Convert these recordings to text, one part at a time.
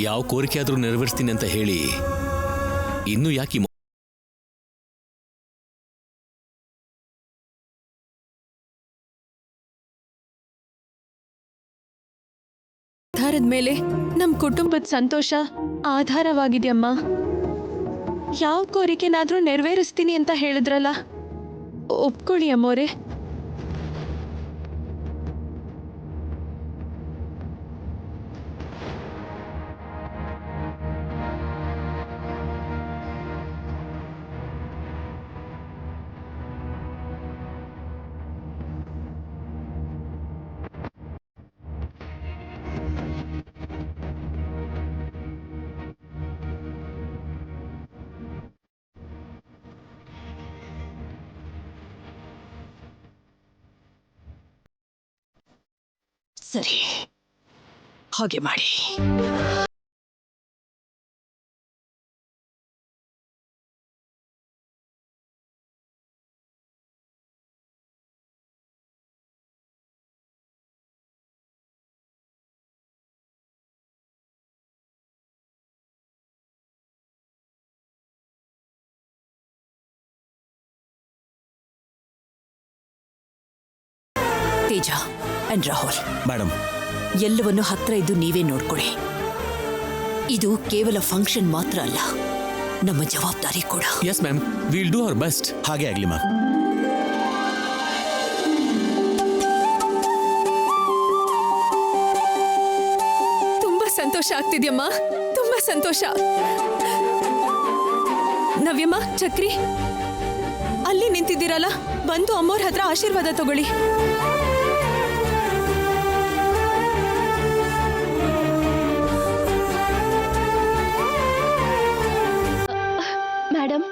ಯಾವ ಕೋರಿಕೆ ಆದರೂ ನೆರವೇರಿಸ್ತೀನಿ ಅಂತ ಹೇಳಿ ಇನ್ನೂ ಯಾಕೆ ಆಧಾರದ ಮೇಲೆ ನಮ್ಮ ಕುಟುಂಬದ ಸಂತೋಷ ಆಧಾರವಾಗಿದೆಯಮ್ಮ. ಯಾವ ಕೋರಿಕೆನಾದ್ರೂ ನೆರವೇರಿಸ್ತೀನಿ ಅಂತ ಹೇಳಿದ್ರಲ್ಲ, ಒಪ್ಕೊಳ್ಳಿ ಅಮ್ಮೋರೆ. ಸರಿ, ಹಾಗೆ ಮಾಡಿ. ತೇಜ ಅಂಡ್ ರಾಹುಲ್ ಮೇಡಮ್, ಎಲ್ಲವನ್ನು ಹತ್ರ ಇದ್ದು ನೀವೇ ನೋಡ್ಕೊಳ್ಳಿ. ಇದು ಕೇವಲ ಫಂಕ್ಷನ್ ಮಾತ್ರ ಅಲ್ಲ, ನಮ್ಮ ಜವಾಬ್ದಾರಿ ಕೂಡ. Yes ma'am, will do our best. ಹಾಗೆ ಆಗ್ಲಿ ಮ್ಯಾಮ್. ತುಂಬಾ ಸಂತೋಷ ಆಗ್ತಿದ್ಯಮ್ಮ, ತುಂಬಾ ಸಂತೋಷ. ನವ್ಯಮ್ಮ, ಚಕ್ರಿ, ಅಲ್ಲಿ ನಿಂತಿದ್ದೀರಲ್ಲ, ಬಂದು ಅಮ್ಮೋರ್ ಹತ್ರ ಆಶೀರ್ವಾದ ತಗೊಳ್ಳಿ. ಮೇಡಮ್,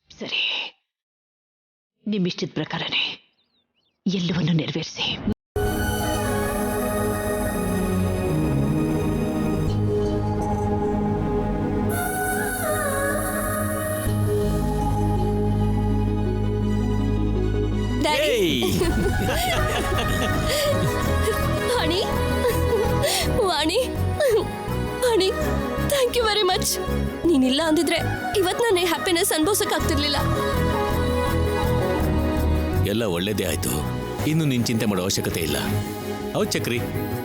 ಸರಿ, ನಿಮ್ಮಿಷ್ಟದ ಪ್ರಕಾರನೇ ಎಲ್ಲವನ್ನು ನೆರವೇರಿಸಿ. ಹಣಿ, ವಾಣಿ, ಹಣಿ, ಥ್ಯಾಂಕ್ ಯು ವೆರಿ ಮಚ್. ನೀನಿಲ್ಲ ಅಂದಿದ್ರೆ ಇವತ್ತು ನಾನು ಹ್ಯಾಪಿನೆಸ್ ಅನುಭವಿಸಕ್ಕಾಗ್ತಿರ್ಲಿಲ್ಲ. ಎಲ್ಲ ಒಳ್ಳೇದೇ ಆಯ್ತು. ಇನ್ನು ನೀನ್ ಚಿಂತೆ ಮಾಡೋ ಅವಶ್ಯಕತೆ ಇಲ್ಲ. ಹೌದ್ ಚಕ್ರಿ,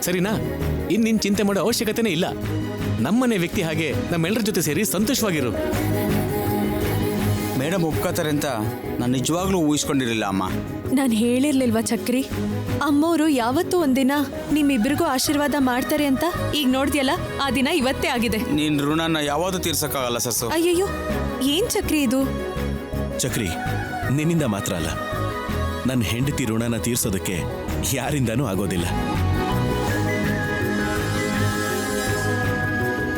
ಸರಿನಾ? ಇನ್ನು ನೀನ್ ಚಿಂತೆ ಮಾಡೋ ಅವಶ್ಯಕತೆನೇ ಇಲ್ಲ. ನಮ್ಮನೆ ವ್ಯಕ್ತಿ ಹಾಗೆ ನಮ್ಮೆಲ್ಲರ ಜೊತೆ ಸೇರಿ ಸಂತೋಷವಾಗಿರು. ಮೇಡಮ್ ಒಪ್ಕೋತಾರೆ ಅಂತ ನಾನು ನಿಜವಾಗ್ಲೂ ಊಹಿಸ್ಕೊಂಡಿರಲಿಲ್ಲ ಅಮ್ಮ. ನಾನು ಹೇಳಿರ್ಲಿಲ್ವಾ ಚಕ್ರಿ, ಅಮ್ಮೋರು ಯಾವತ್ತೂ ಒಂದಿನ ನಿಮ್ಮಿಬ್ರಿಗೂ ಆಶೀರ್ವಾದ ಮಾಡ್ತಾರೆ ಅಂತ. ಈಗ ನೋಡ್ದ್ಯಲ್ಲ, ಆ ದಿನ ಇವತ್ತೇ ಆಗಿದೆ. ನೀನ್ ಋಣನ ಯಾವಾಗೂ ತೀರ್ಸಕ್ಕಾಗಲ್ಲ ಸಸ್ಸು. ಅಯ್ಯಯ್ಯೋ, ಏನ್ ಚಕ್ರಿ ಇದು? ಚಕ್ರಿ, ನಿನ್ನಿಂದ ಮಾತ್ರ ಅಲ್ಲ, ನನ್ನ ಹೆಂಡತಿ ಋಣನ ತೀರ್ಸೋದಕ್ಕೆ ಯಾರಿಂದನೂ ಆಗೋದಿಲ್ಲ.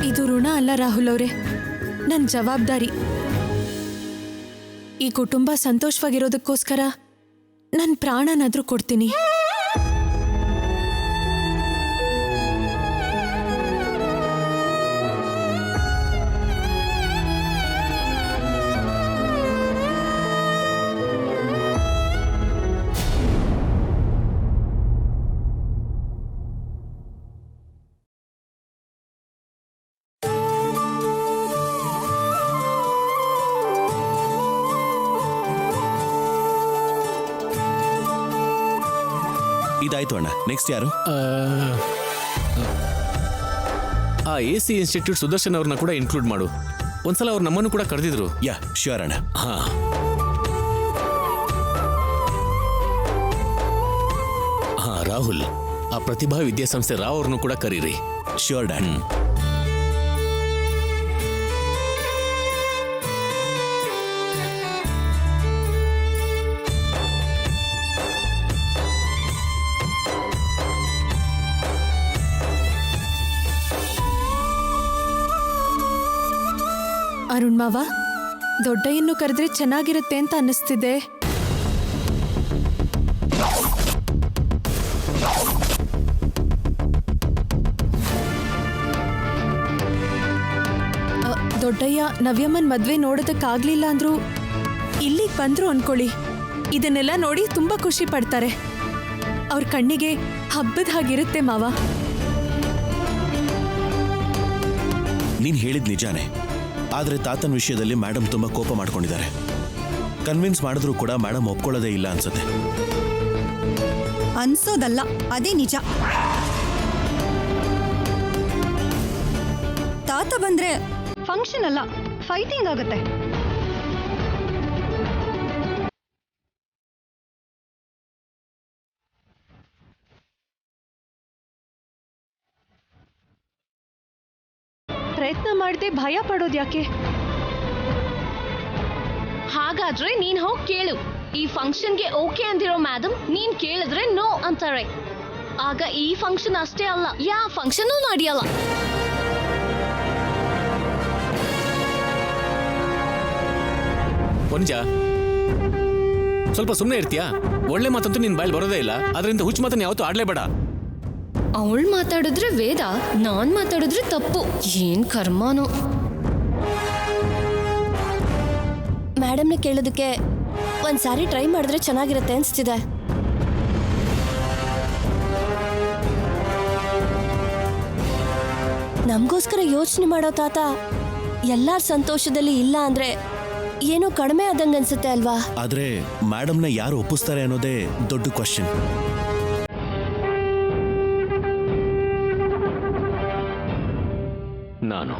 ಇದು ಋಣ ಅಲ್ಲ ರಾಹುಲ್ ಅವರೇ, ನನ್ನ ಜವಾಬ್ದಾರಿ. ಈ ಕುಟುಂಬ ಸಂತೋಷವಾಗಿರೋದಕ್ಕೋಸ್ಕರ ನನ್ನ ಪ್ರಾಣನಾದ್ರೂ ಕೊಡ್ತೀನಿ. ಇದಾಯ್ತು ಅಣ್ಣ, ನೆಕ್ಸ್ಟ್ ಯಾರು? ಆ AC ಇನ್ಸ್ಟಿಟ್ಯೂಟ್ ಸುದರ್ಶನ್ ಅವ್ರನ್ನ ಕೂಡ ಇನ್ಕ್ಲೂಡ್ ಮಾಡು. ಒಂದ್ಸಲ ಅವ್ರು ನಮ್ಮನ್ನು ಕೂಡ ಕರೆದಿದ್ರು. ಯಾ ಶ್ಯೂರ್ ಅಣ್ಣ. ಹಾ ಹಾ ರಾಹುಲ್, ಆ ಪ್ರತಿಭಾ ವಿದ್ಯಾಸಂಸ್ಥೆ ರಾವ್ ಅವ್ರನ್ನು ಕೂಡ ಕರೀರಿ. Sure dad. ಅರುಣ್ ಮಾವ, ದೊಡ್ಡಯ್ಯನ್ನು ಕರೆದ್ರೆ ಚೆನ್ನಾಗಿರುತ್ತೆ ಅಂತ ಅನ್ನಿಸ್ತಿದೆ. ದೊಡ್ಡಯ್ಯ ನವ್ಯಮ್ಮನ್ ಮದ್ವೆ ನೋಡೋದಕ್ಕಾಗ್ಲಿಲ್ಲ ಅಂದ್ರು ಇಲ್ಲಿಗೆ ಬಂದ್ರು ಅನ್ಕೊಳ್ಳಿ. ಇದನ್ನೆಲ್ಲ ನೋಡಿ ತುಂಬಾ ಖುಷಿ ಪಡ್ತಾರೆ. ಅವ್ರ ಕಣ್ಣಿಗೆ ಹಬ್ಬದ ಹಾಗಿರುತ್ತೆ ಮಾವ. ನೀನ್ ಹೇಳಿದ್ ನಿಜಾನೇ, ಆದ್ರೆ ತಾತನ ವಿಷಯದಲ್ಲಿ ಮೇಡಮ್ ತುಂಬಾ ಕೋಪ ಮಾಡ್ಕೊಂಡಿದ್ದಾರೆ. ಕನ್ವಿನ್ಸ್ ಮಾಡಿದ್ರು ಕೂಡ ಮೇಡಮ್ ಒಪ್ಕೊಳ್ಳೋದೇ ಇಲ್ಲ ಅನ್ಸುತ್ತೆ. ಅನ್ಸೋದಲ್ಲ, ಅದೇ ನಿಜ. ತಾತ ಬಂದ್ರೆ ಫಂಕ್ಷನ್ ಅಲ್ಲ, ಫೈಟಿಂಗ್ ಆಗುತ್ತೆ. ಪ್ರಯತ್ನ ಮಾಡದೆ ಭಯ ಪಡೋದು ಯಾಕೆ? ಹಾಗಾದ್ರೆ ನೀನ್ ಹೋಗಿ ಕೇಳು. ಈ ಫಂಕ್ಷನ್ಗೆ ಓಕೆ ಅಂದಿರೋ ಮೇಡಮ್ ನೀನ್ ಕೇಳಿದ್ರೆ ನೋ ಅಂತಾರೆ. ಆಗ ಈ ಫಂಕ್ಷನ್ ಅಷ್ಟೇ ಅಲ್ಲ, ಯಾವ ಫಂಕ್ಷನ್ ನಡೆಯಲ್ಲ. ವನಜ, ಸ್ವಲ್ಪ ಸುಮ್ಮನೆ ಇರ್ತೀಯಾ? ಒಳ್ಳೆ ಮಾತಂತೂ ನಿನ್ ಬಾಯಲ್ಲಿ ಬರೋದೇ ಇಲ್ಲ, ಅದರಿಂದ ಹುಚ್ಚು ಮಾತನ್ನ ಯಾವತ್ತೂ ಆಡ್ಲೇಬೇಡ. ಅವಳು ಮಾತಾಡಿದ್ರೆ ವೇದ, ನಾನ್ ಮಾತಾಡಿದ್ರೆ ತಪ್ಪು. ಏನ್ ಕರ್ಮಾನೋ. ಮೇಡಮ್ನ ಕೇಳೋದಕ್ಕೆ ಒಂದ್ಸಾರಿ ಟ್ರೈ ಮಾಡಿದ್ರೆ ಚೆನ್ನಾಗಿರುತ್ತೆ ಅನ್ಸ್ತಿದೆ. ನಮಗೋಸ್ಕರ ಯೋಚನೆ ಮಾಡೋ ತಾತ ಎಲ್ಲಾರ ಸಂತೋಷದಲ್ಲಿ ಇಲ್ಲ ಅಂದ್ರೆ ಏನೋ ಕಡಿಮೆ ಆದಂಗ ಅನ್ಸುತ್ತೆ ಅಲ್ವಾ? ಆದ್ರೆ ಮೇಡಮ್ನ ಯಾರು ಒಪ್ಪಿಸ್ತಾರೆ ಅನ್ನೋದೇ ದೊಡ್ಡ ಕ್ವಶನ್. ನಾನು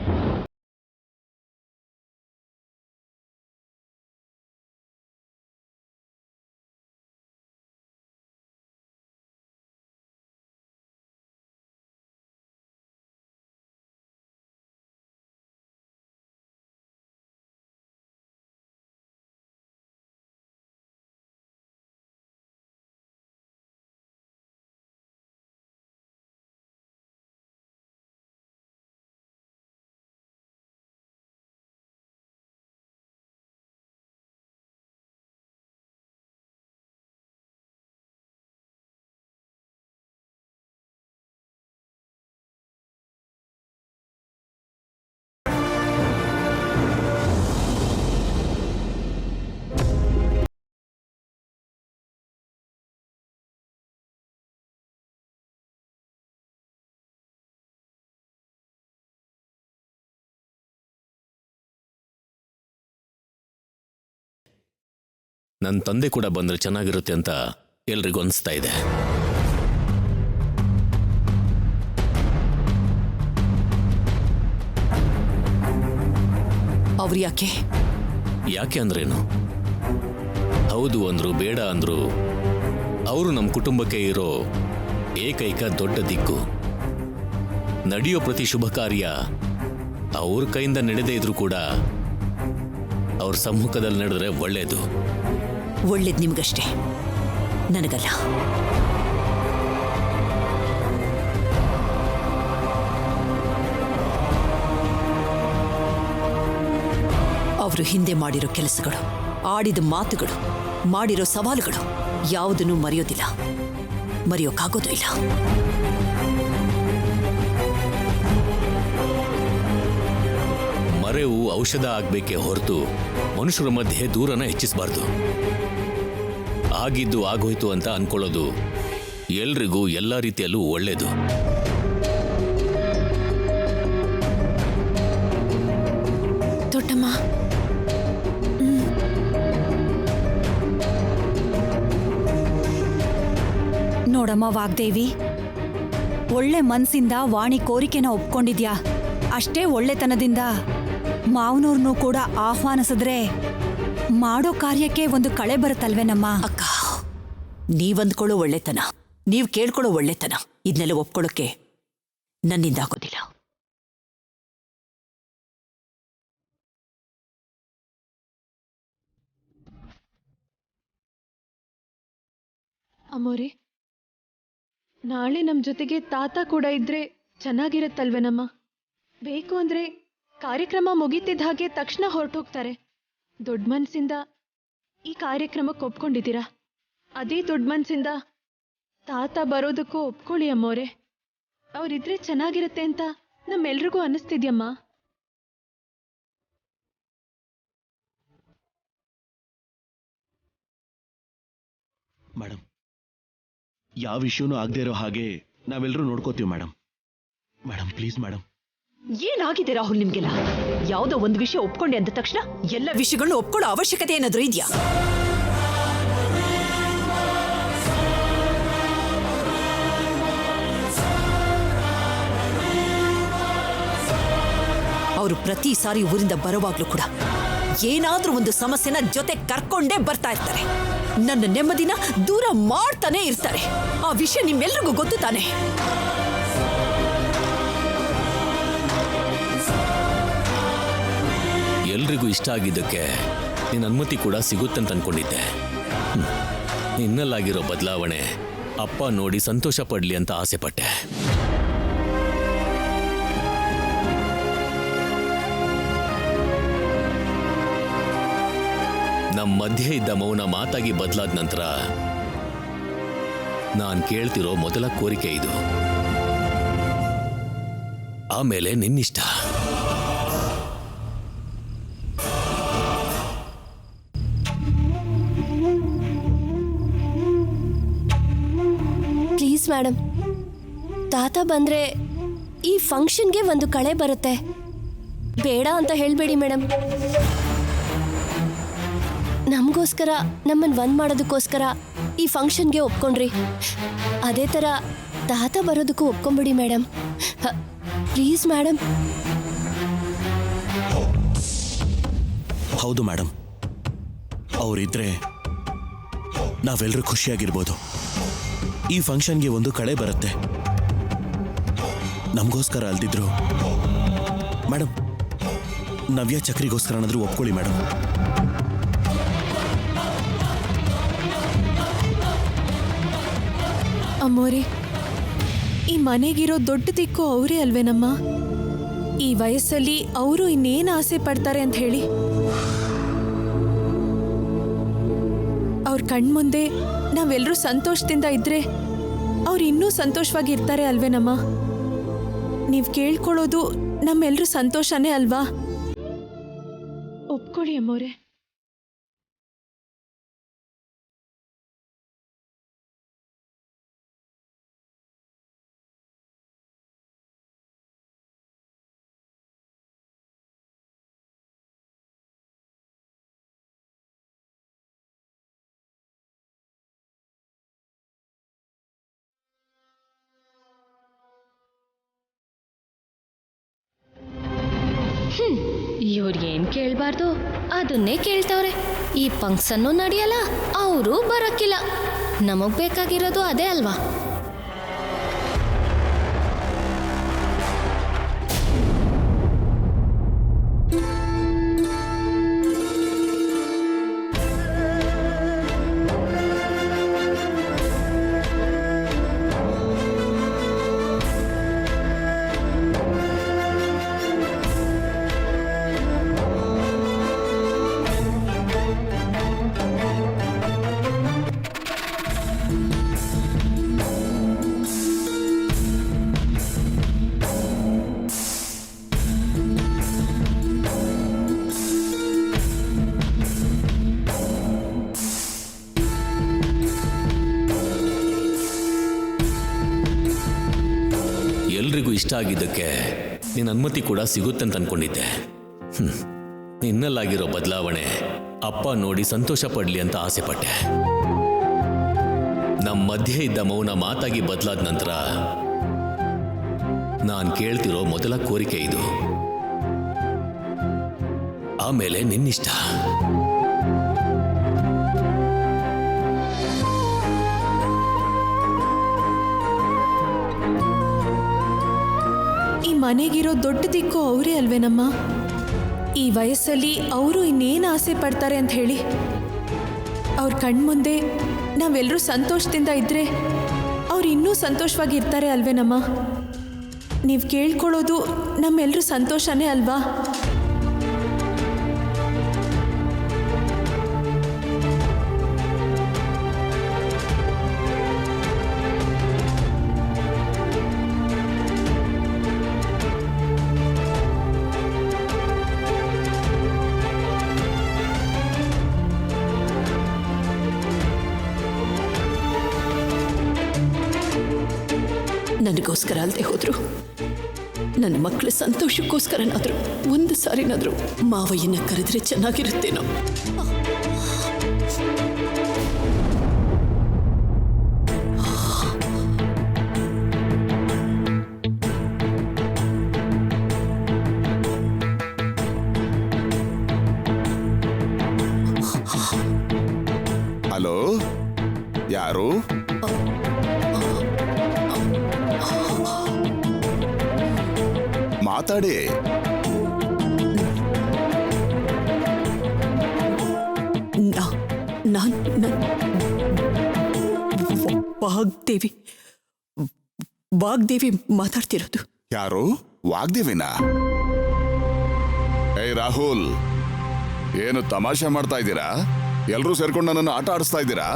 ನನ್ನ ತಂದೆ ಕೂಡ ಬಂದ್ರೆ ಚೆನ್ನಾಗಿರುತ್ತೆ ಅಂತ ಎಲ್ರಿಗೂ ಅನಿಸ್ತಾ ಇದೆ. ಅವ್ರು ಯಾಕೆ ಯಾಕೆ ಅಂದ್ರೇನು? ಹೌದು ಅಂದ್ರು ಬೇಡ ಅಂದ್ರು ಅವರು ನಮ್ಮ ಕುಟುಂಬಕ್ಕೆ ಇರೋ ಏಕೈಕ ದೊಡ್ಡ ದಿಕ್ಕು. ನಡೆಯೋ ಪ್ರತಿ ಶುಭ ಕಾರ್ಯ ಅವ್ರ ಕೈಯಿಂದ ನಡೆದೇ ಇದ್ರು ಕೂಡ ಅವ್ರ ಸಮ್ಮುಖದಲ್ಲಿ ನಡೆದ್ರೆ ಒಳ್ಳೇದು. ಒಳ್ಳೇದು ನಿಮ್ಗಷ್ಟೇ, ನನಗಲ್ಲ. ಅವರು ಹಿಂದೆ ಮಾಡಿರೋ ಕೆಲಸಗಳು, ಆಡಿದ ಮಾತುಗಳು, ಮಾಡಿರೋ ಸವಾಲುಗಳು ಯಾವುದನ್ನು ಮರೆಯೋದಿಲ್ಲ, ಮರೆಯೋಕ್ಕಾಗೋದು ಇಲ್ಲ. ಮರೆವು ಔಷಧ ಆಗ್ಬೇಕೇ ಹೊರತು ಮನುಷ್ಯರ ಮಧ್ಯೆ ದೂರನ ಹೆಚ್ಚಿಸಬಾರ್ದು. ಆಗಿದ್ದು ಆಗೋಯ್ತು ಅಂತ ಅನ್ಕೊಳ್ಳೋದು ಎಲ್ರಿಗೂ ಎಲ್ಲ ರೀತಿಯಲ್ಲೂ ಒಳ್ಳೇದು. ದೊಡ್ಡಮ್ಮ, ನೋಡಮ್ಮ ವಾಗ್ದೇವಿ, ಒಳ್ಳೆ ಮನ್ಸಿಂದ ವಾಣಿ ಕೋರಿಕೆನ ಒಪ್ಕೊಂಡಿದ್ಯಾ. ಅಷ್ಟೇ ಒಳ್ಳೆತನದಿಂದ ಮಾವನವ್ರನ್ನೂ ಕೂಡ ಆಹ್ವಾನಿಸಿದ್ರೆ ಮಾಡೋ ಕಾರ್ಯಕ್ಕೆ ಒಂದು ಕಳೆ ಬರುತ್ತಲ್ವೇನಮ್ಮ. ಅಕ್ಕ, ನೀವಂದ್ಕೊಳ್ಳೋ ಒಳ್ಳೆತನ, ನೀವ್ ಕೇಳ್ಕೊಳ್ಳೋ ಒಳ್ಳೆತನ ಇದನ್ನೆಲ್ಲ ಒಪ್ಕೊಳ್ಳೋಕೆ ನನ್ನಿಂದ ಆಗೋದಿಲ್ಲ. ಅಮ್ಮೋರೆ, ನಾಳೆ ನಮ್ ಜೊತೆಗೆ ತಾತ ಕೂಡ ಇದ್ರೆ ಚೆನ್ನಾಗಿರತ್ತಲ್ವೇನಮ್ಮ? ಬೇಕು ಅಂದ್ರೆ ಕಾರ್ಯಕ್ರಮ ಮುಗೀತಿದ್ದ ಹಾಗೆ ತಕ್ಷಣ ಹೊರಟೋಗ್ತಾರೆ. ದೊಡ್ಡ ಮನ್ಸಿಂದ ಈ ಕಾರ್ಯಕ್ರಮಕ್ಕೆ ಒಪ್ಕೊಂಡಿದ್ದೀರಾ. ಅದೇ ದೊಡ್ಡ ಮನ್ಸಿಂದ ತಾತ ಬರೋದಕ್ಕೂ ಒಪ್ಕೊಳ್ಳಿ ಅಮ್ಮೋರೆ. ಅವ್ರಿದ್ರೆ ಚೆನ್ನಾಗಿರುತ್ತೆ ಅಂತ ನಮ್ಮೆಲ್ರಿಗೂ ಅನ್ನಿಸ್ತಿದ್ಯಮ್ಮ. ಮೇಡಮ್, ಯಾವ ವಿಷಯನೂ ಆಗದೆ ಇರೋ ಹಾಗೆ ನಾವೆಲ್ಲರೂ ನೋಡ್ಕೋತೀವಿ ಮೇಡಮ್. Madam please madam. ಏನಾಗಿದೆ ರಾಹುಲ್ ನಿಮ್ಗೆಲ್ಲ? ಯಾವುದೋ ಒಂದು ವಿಷಯ ಒಪ್ಕೊಂಡೆ ಅಂದ ತಕ್ಷಣ ಎಲ್ಲ ವಿಷಯಗಳನ್ನ ಒಪ್ಕೊಳ್ಳೋ ಅವಶ್ಯಕತೆ ಏನಾದ್ರೂ ಇದೆಯಾ? ಅವರು ಪ್ರತಿ ಸಾರಿ ಊರಿಂದ ಬರುವಾಗ್ಲೂ ಕೂಡ ಏನಾದ್ರೂ ಒಂದು ಸಮಸ್ಯೆನ ಜೊತೆ ಕರ್ಕೊಂಡೇ ಬರ್ತಾ ಇರ್ತಾರೆ. ನನ್ನ ನೆಮ್ಮದಿನ ದೂರ ಮಾಡ್ತಾನೆ ಇರ್ತಾರೆ. ಆ ವಿಷಯ ನಿಮ್ಮೆಲ್ರಿಗೂ ಗೊತ್ತು ತಾನೆ? ಎಲ್ರಿಗೂ ಇಷ್ಟ ಆಗಿದ್ದಕ್ಕೆ ನಿನ್ನ ಅನುಮತಿ ಕೂಡ ಸಿಗುತ್ತಂತ ಅನ್ಕೊಂಡಿದ್ದೆ. ನಿನ್ನಲ್ಲಾಗಿರೋ ಬದಲಾವಣೆ ಅಪ್ಪ ನೋಡಿ ಸಂತೋಷ ಪಡ್ಲಿ ಅಂತ ಆಸೆ ಪಟ್ಟೆ. ನಮ್ಮ ಮಧ್ಯೆ ಇದ್ದ ಮೌನ ಮಾತಾಗಿ ಬದಲಾದ ನಂತರ ನಾನು ಕೇಳ್ತಿರೋ ಮೊದಲ ಕೋರಿಕೆ ಇದು. ಆಮೇಲೆ ನಿನ್ನಿಷ್ಟ. ಪ್ಲೀಸ್ ಮೇಡಮ್, ತಾತ ಬಂದ್ರೆ ಈ ಫಂಕ್ಷನ್ಗೆ ಒಂದು ಕಳೆ ಬರುತ್ತೆ. ಬೇಡ ಅಂತ ಹೇಳ್ಬೇಡಿ ಮೇಡಮ್. ನಮಗೋಸ್ಕರ, ನಮ್ಮನ್ನು ಒಂದ್ ಮಾಡೋದಕ್ಕೋಸ್ಕರ ಈ ಫಂಕ್ಷನ್ಗೆ ಒಪ್ಕೊಂಡ್ರಿ. ಅದೇ ಥರ ತಾತ ಬರೋದಕ್ಕೂ ಒಪ್ಕೊಂಬಿಡಿ ಮೇಡಮ್. Please madam. ಹೌದು ಮೇಡಮ್, ಅವರಿದ್ರೆ ನಾವೆಲ್ಲರೂ ಖುಷಿಯಾಗಿರ್ಬೋದು. ಈ ಫಂಕ್ಷನ್ಗೆ ಒಂದು ಕಳೆ ಬರುತ್ತೆ. ನಮಗೋಸ್ಕರ ಅಲ್ದಿದ್ರು ಮೇಡಮ್, ನವ್ಯ ಚಕ್ರಿಗೋಸ್ಕರನಾದ್ರೂ ಒಪ್ಕೊಳ್ಳಿ ಮೇಡಮ್. ಅಮ್ಮೋರೆ, ಈ ಮನೆಗಿರೋ ದೊಡ್ಡ ದಿಕ್ಕು ಅವರೇ ಅಲ್ವೇನಮ್ಮ? ಈ ವಯಸ್ಸಲ್ಲಿ ಅವರು ಇನ್ನೇನು ಆಸೆ ಪಡ್ತಾರೆ ಅಂತ ಹೇಳಿ? ಅವ್ರ ಕಣ್ಮುಂದೆ ನಾವೆಲ್ಲರೂ ಸಂತೋಷದಿಂದ ಇದ್ರೆ ಅವ್ರು ಇನ್ನೂ ಸಂತೋಷವಾಗಿ ಇರ್ತಾರೆ ಅಲ್ವೇನಮ್ಮ? ನೀವು ಕೇಳ್ಕೊಳ್ಳೋದು ನಮ್ಮೆಲ್ಲರೂ ಸಂತೋಷನೇ ಅಲ್ವಾ? ಒಪ್ಕೊಳ್ಳಿ ಅಮ್ಮೋರೆ. ಇವ್ರಿಗೇನ್ ಕೇಳ್ಬಾರ್ದು ಅದನ್ನೇ ಕೇಳ್ತವ್ರೆ. ಈ ಫಂಕ್ಷನ್ನು ನಡೆಯಲ್ಲ, ಅವರು ಬರೋಕ್ಕಿಲ್ಲ. ನಮಗ್ ಬೇಕಾಗಿರೋದು ಅದೇ ಅಲ್ವಾ? ಎಲ್ರಿಗೂ ಇಷ್ಟ ಆಗಿದ್ದಕ್ಕೆ ನಿನ್ನ ಅನುಮತಿ ಕೂಡ ಸಿಗುತ್ತಂತ ಅನ್ಕೊಂಡಿದ್ದೆ. ನಿನ್ನಲ್ಲಾಗಿರೋ ಬದಲಾವಣೆ ಅಪ್ಪ ನೋಡಿ ಸಂತೋಷ ಪಡ್ಲಿ ಅಂತ ಆಸೆ ಪಟ್ಟೆ. ನಮ್ಮ ಮಧ್ಯೆ ಇದ್ದ ಮೌನ ಮಾತಾಗಿ ಬದಲಾದ ನಂತರ ನಾನು ಕೇಳ್ತಿರೋ ಮೊದಲ ಕೋರಿಕೆ ಇದು. ಆಮೇಲೆ ನಿನ್ನಿಷ್ಟ. ಈ ಮನೆಗಿರೋ ದೊಡ್ಡ ದಿಕ್ಕು ಅವರೇ ಅಲ್ವೇನಮ್ಮ? ಈ ವಯಸ್ಸಲ್ಲಿ ಅವರು ಇನ್ನೇನು ಆಸೆ ಪಡ್ತಾರೆ ಅಂತ ಹೇಳಿ. ಅವ್ರ ಕಣ್ಮುಂದೆ ನಾವೆಲ್ಲರೂ ಸಂತೋಷದಿಂದ ಇದ್ರೆ ಅವ್ರು ಇನ್ನೂ ಸಂತೋಷವಾಗಿರ್ತಾರೆ ಅಲ್ವೇನಮ್ಮ? ನೀವು ಕೇಳ್ಕೊಳ್ಳೋದು ನಮ್ಮೆಲ್ಲರೂ ಸಂತೋಷನೇ ಅಲ್ವಾ? ನನಗೋಸ್ಕರ ಅಲ್ಲದೆ ಹೋದ್ರು, ನನ್ನ ಮಕ್ಕಳ ಸಂತೋಷಕ್ಕೋಸ್ಕರನಾದ್ರು ಒಂದು ಸಾರಿನಾದ್ರು ಮಾವಯ್ಯನ ಕರೆದ್ರೆ ಚೆನ್ನಾಗಿರುತ್ತೇನೋ. ಹಲೋ, ಯಾರು? ಮಾತಾಡಿ. ವಾಗ್ದೇವಿ ಮಾತಾಡ್ತಿರೋದು. ಯಾರು? ವಾಗ್ದೇವಿನಾ? ಏಯ್ ರಾಹುಲ್, ಏನು ತಮಾಷೆ ಮಾಡ್ತಾ ಇದ್ದೀರಾ? ಎಲ್ರೂ ಸೇರ್ಕೊಂಡು ನನ್ನನ್ನು ಆಟ ಆಡಿಸ್ತಾ ಇದ್ದೀರಾ?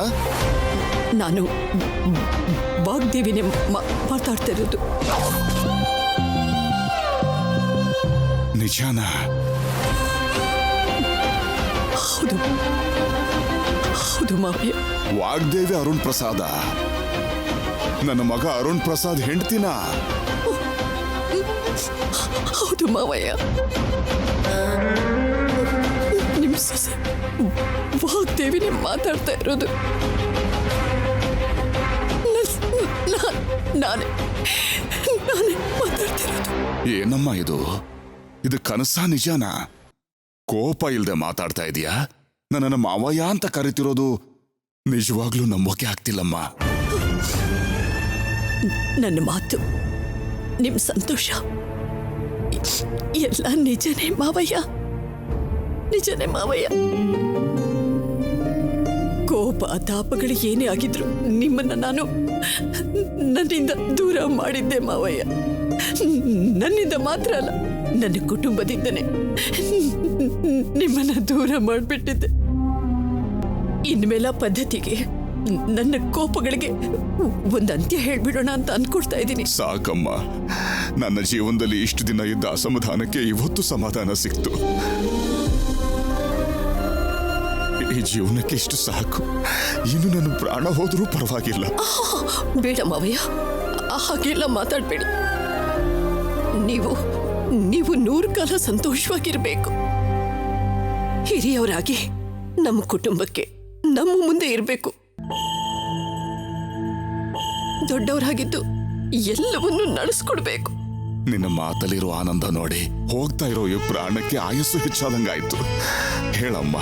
ನಾನು ವಾಗ್ದೇವಿನೇ ಮಾತಾಡ್ತಾ ಇರೋದು. ನಿಜಾನ? ಹೌದು ಹೌದು ಮಾವಯ್ಯ. ವಾಗ್ದೇವಿ ಅರುಣ್ ಪ್ರಸಾದ? ನನ್ನ ಮಗ ಅರುಣ್ ಪ್ರಸಾದ್ ಹೆಂಡ್ತಿನ? ಹೌದು ಮಾವಯ್ಯ. ನಿಮ್ ಸೊಸೆ ವಾಗ್ದೇವಿನೇ ಮಾತಾಡ್ತಾ ಇರೋದು. ನಾನೇ ಮಾತಾಡ್ತಿರೋದು. ಏನಮ್ಮ ಇದು? ಇದು ಕನಸಾ ನಿಜಾನಾ? ಕೋಪ ಇಲ್ದೆ ಮಾತಾಡ್ತಾ ಇದೀಯಾ? ನನ್ನನ್ನು ಮಾವಯ್ಯ ಅಂತ ಕರಿತಿರೋದು ನಿಜವಾಗ್ಲೂ ನಂಬೋಕೆ ಆಗ್ತಿಲ್ಲಮ್ಮ. ನನ್ನ ಮಾತು, ನಿಮ್ ಸಂತೋಷ ಎಲ್ಲ ನಿಜನೇ ಮಾವಯ್ಯ, ನಿಜನೇ ಮಾವಯ್ಯ. ಕೋಪ ತಾಪಗಳು ಏನೇ ಆಗಿದ್ರು ನಿಮ್ಮನ್ನ ನಾನು ನನ್ನಿಂದ ದೂರ ಮಾಡಿದ್ದೆ ಮಾವಯ್ಯ. ನನ್ನಿಂದ ಮಾತ್ರ ಅಲ್ಲ, ನನ್ನ ಕುಟುಂಬದಿಂದನೇ ನಿಮ್ಮನ್ನ ದೂರ ಮಾಡಿಬಿಟ್ಟಿದ್ದೆ. ಇನ್ಮೇಲೆ ಪದ್ಧತಿಗೆ, ನನ್ನ ಕೋಪಗಳಿಗೆ ಒಂದು ಅಂತ್ಯ ಹೇಳ್ಬಿಡೋಣ ಅಂತ ಅನ್ಕೊಳ್ತಾ ಇದ್ದೀನಿ. ಸಾಕಮ್ಮ, ನನ್ನ ಜೀವನದಲ್ಲಿ ಇಷ್ಟು ದಿನ ಇದ್ದ ಅಸಮಾಧಾನಕ್ಕೆ ಇವತ್ತು ಸಮಾಧಾನ ಸಿಕ್ತು. ಈ ಜೀವನಕ್ಕೆ ಇಷ್ಟು ಸಾಕು. ಇನ್ನು ನನ್ನ ಪ್ರಾಣ ಹೋದ್ರೂ ಪರವಾಗಿಲ್ಲ. ಬೇಡ ಮಾವಯ್ಯ, ಹಾಗೆಲ್ಲ ಮಾತಾಡ್ಬೇಡಿ. ನೀವು 100 ಕಾಲ ಸಂತೋಷವಾಗಿರ್ಬೇಕು. ಹಿರಿಯವರಾಗಿ ನಮ್ಮ ಕುಟುಂಬಕ್ಕೆ ನಮ್ಮ ಮುಂದೆ ಇರಬೇಕು. ದೊಡ್ಡವರಾಗಿದ್ದು ಎಲ್ಲವನ್ನೂ ನಡೆಸ್ಕೊಡ್ಬೇಕು. ನಿನ್ನ ಮಾತಲ್ಲಿರೋ ಆನಂದ ನೋಡಿ ಹೋಗ್ತಾ ಇರೋ ಈ ಪ್ರಾಣಕ್ಕೆ ಆಯಸ್ಸು ಹೆಚ್ಚಾದಂಗಾಯ್ತು. ಹೇಳಮ್ಮ,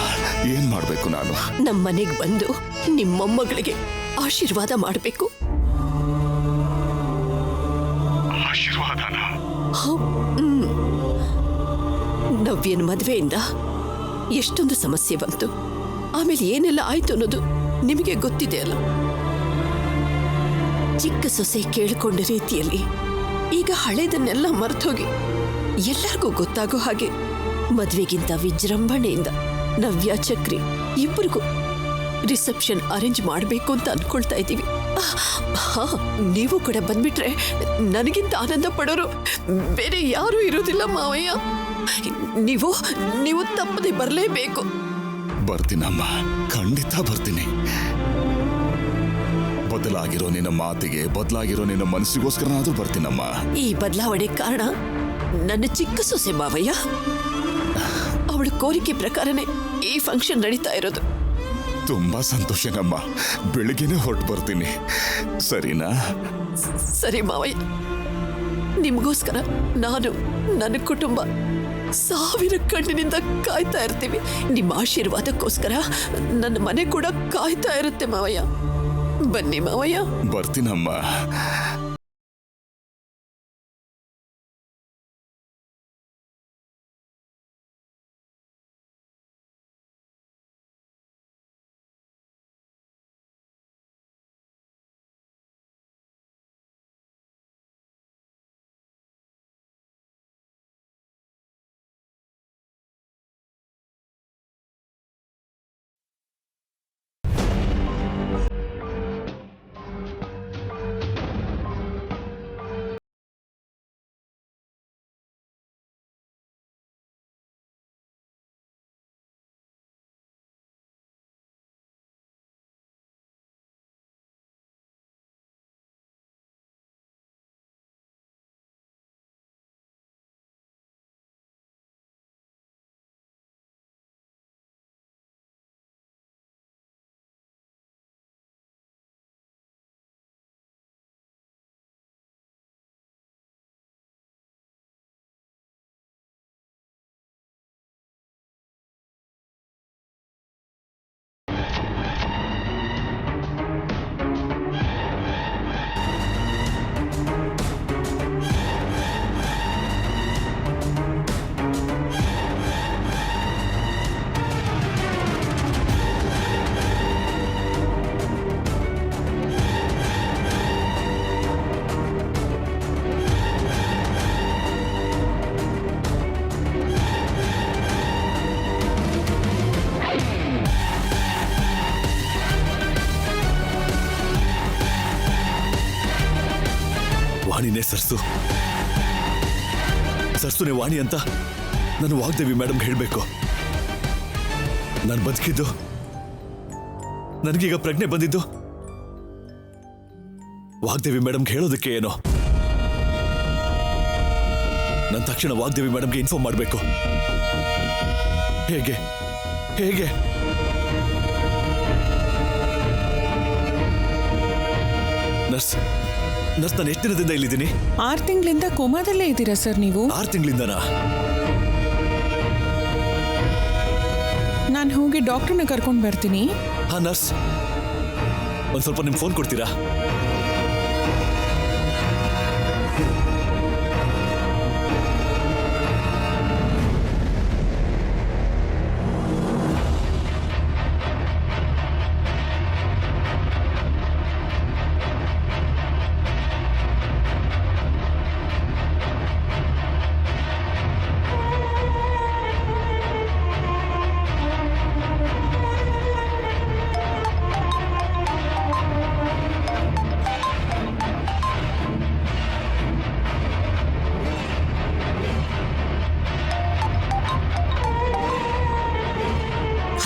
ಏನ್ ಮಾಡ್ಬೇಕು ನಾನು? ನಮ್ಮ ಮನೆಗೆ ಬಂದು ನಿಮ್ಮ ಮೊಮ್ಮಗಳಿಗೆ ಆಶೀರ್ವಾದ ಮಾಡಬೇಕು. ಆಶೀರ್ವಾದನ? ನವ್ಯನ ಮದುವೆಯಿಂದ ಎಷ್ಟೊಂದು ಸಮಸ್ಯೆ ಬಂತು, ಆಮೇಲೆ ಏನೆಲ್ಲ ಆಯ್ತು ಅನ್ನೋದು ನಿಮಗೆ ಗೊತ್ತಿದೆ ಅಲ್ಲ. ಚಿಕ್ಕ ಸೊಸೆ ಕೇಳಿಕೊಂಡ ರೀತಿಯಲ್ಲಿ ಈಗ ಹಳೇದನ್ನೆಲ್ಲ ಮರೆತೋಗಿ ಎಲ್ಲರಿಗೂ ಗೊತ್ತಾಗೋ ಹಾಗೆ ಮದುವೆಗಿಂತ ವಿಜೃಂಭಣೆಯಿಂದ ನವ್ಯ ಚಕ್ರಿ ಇಬ್ಬರಿಗೂ ರಿಸೆಪ್ಷನ್ ಅರೇಂಜ್ ಮಾಡಬೇಕು ಅಂತ ಅನ್ಕೊಳ್ತಾ ಇದ್ದೀವಿ. ನೀವು ಕೂಡ ಬಂದ್ಬಿಟ್ರೆ ನನಗಿಂತ ಆನಂದ ಪಡೋರು ಬೇರೆ ಯಾರೂ ಇರೋದಿಲ್ಲ ಮಾವಯ್ಯ. ನೀವು ತಪ್ಪದೆ ಬರಲೇಬೇಕು. ಬರ್ತೀನಮ್ಮ, ಖಂಡಿತ ಬರ್ತೀನಿ. ಬದಲಾಗಿರೋ ನಿನ್ನ ಮಾತಿಗೆ, ಬದಲಾಗಿರೋ ನಿನ್ನ ಮನಸ್ಸಿಗೋಸ್ಕರನಾದ್ರೂ ಬರ್ತೀನಮ್ಮ. ಈ ಬದಲಾವಣೆ ಕಾರಣ ನನ್ನ ಚಿಕ್ಕ ಸೊಸೆ ಮಾವಯ್ಯ. ಅವಳ ಕೋರಿಕೆ ಪ್ರಕಾರನೇ ಈ ಫಂಕ್ಷನ್ ನಡೀತಾ ಇರೋದು. ತುಂಬಾ ಸಂತೋಷನಮ್ಮ. ಬೆಳಿಗ್ಗೆನೆ ಹೊರಟು ಬರ್ತೀನಿ, ಸರಿನಾ? ಸರಿ ಮಾವಯ್ಯ, ನಿಮಗೋಸ್ಕರ ನಾನು, ನನ್ನ ಕುಟುಂಬ ಸಾವಿರ ಕಣ್ಣಿನಿಂದ ಕಾಯ್ತಾ ಇರ್ತೀವಿ. ನಿಮ್ಮ ಆಶೀರ್ವಾದಕ್ಕೋಸ್ಕರ ನನ್ನ ಮನೆ ಕೂಡ ಕಾಯ್ತಾ ಇರುತ್ತೆ ಮಾವಯ್ಯ. ಬನ್ನಿ ಮಾವಯ್ಯ. ಬರ್ತೀನಮ್ಮ. ವಾಣಿನೇ ಸರ್ಸುನೇ ವಾಣಿ ಅಂತ ನಾನು ವಾಗ್ದೇವಿ ಮೇಡಮ್ಗೆ ಹೇಳಬೇಕು. ನಾನು ಬದುಕಿದ್ದು, ನನಗೀಗ ಪ್ರಜ್ಞೆ ಬಂದಿದ್ದು ವಾಗ್ದೇವಿ ಮೇಡಮ್ಗೆ ಹೇಳೋದಕ್ಕೆ ಏನೋ. ನಾನು ತಕ್ಷಣ ವಾಗ್ದೇವಿ ಮೇಡಮ್ಗೆ ಇನ್ಫಾರ್ಮ್ ಮಾಡಬೇಕು. ಹೇಗೆ ಹೇಗೆ ನರ್ಸ್, ನಾನು ಎಷ್ಟು ದಿನದಿಂದ ಇಲ್ಲಿದ್ದೀನಿ? 6 ತಿಂಗಳಿಂದ ಕೋಮಾದಲ್ಲೇ ಇದ್ದೀರಾ ಸರ್ ನೀವು? 6 ತಿಂಗಳಿಂದನಾ? ನಾನು ಹೋಗಿ ಡಾಕ್ಟರ್ನ ಕರ್ಕೊಂಡು ಬರ್ತೀನಿ. ಹಾ ನರ್ಸ್, ಒಂದು ಸ್ವಲ್ಪ ನಿಮ್ಗೆ ಫೋನ್ ಕೊಡ್ತೀರಾ?